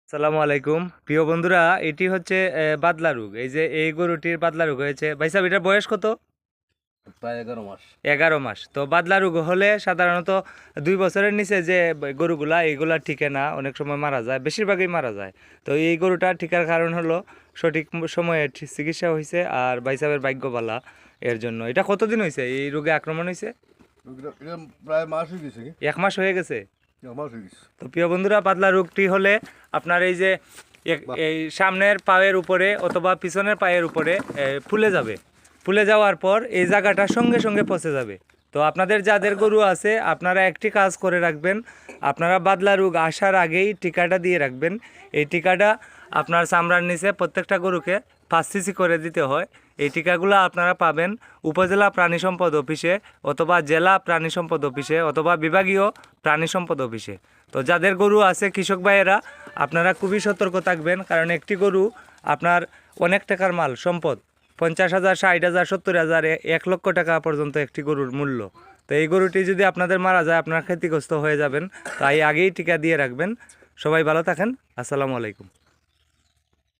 আসসালামু আলাইকুম প্রিয় বন্ধুরা, এটি হচ্ছে বাদলা রোগ। এই যে এই গরুটির বাদলা রোগ হয়েছে। ভাই সাহেব, এটার বয়স কত? প্রায় 11 মাস। 11 মাস। তো বাদলা রোগ হলে সাধারণত 2 বছরের নিচে যে গরুগুলা এইগুলা টিকে না, অনেক সময় মারা যায়, বেশিরভাগই মারা যায়। তো এই গরুটা টিকার কারণ হলো সঠিক সময়ে চিকিৎসা হয়েছে আর ভাই সাহেবের ভাগ্য ভালো। এর জন্য এটা কতদিন হয়েছে এই রোগে আক্রমণ হয়েছে? এটা প্রায় মাস হয়ে গেছে কি? 1 মাস হয়ে গেছে। 1 মাস হয়ে গেছে। তো প্রিয় বন্ধুরা, পাতলা রোগটি হলে আপনার এই যে এই সামনের পায়ের উপরে অথবা পিছনের পায়ের উপরে ফুলে যাবে। ফুলে যাওয়ার পর এই জায়গাটা সঙ্গে সঙ্গে পচে যাবে। তো আপনাদের যাদের গরু আছে আপনারা একটি কাজ করে রাখবেন, আপনারা বাদলা রোগ আসার আগেই টিকাটা দিয়ে রাখবেন। এই টিকাটা আপনার চামড়ার নিচে প্রত্যেকটা গরুকে 5 সিসি করে দিতে হয়। এই টিকাগুলো আপনারা পাবেন উপজেলা প্রাণী সম্পদ অফিসে অথবা জেলা প্রাণী সম্পদ অফিসে অথবা বিভাগীয় প্রাণী সম্পদ অফিসে। তো যাদের গরু আছে কৃষক ভাইয়েরা, আপনারা খুবই সতর্ক থাকবেন, কারণ একটি গরু আপনার অনেক টাকার মাল সম্পদ। 50,000, 60,000, 70,000, 1 লক্ষ টাকা পর্যন্ত একটি গরুর মূল্য। তো এই গরুটি যদি আপনাদের মারা যায় আপনারা ক্ষতিগ্রস্ত হয়ে যাবেন। তাই আগেই টিকা দিয়ে রাখবেন। সবাই ভালো থাকেন। আসসালামু আলাইকুম।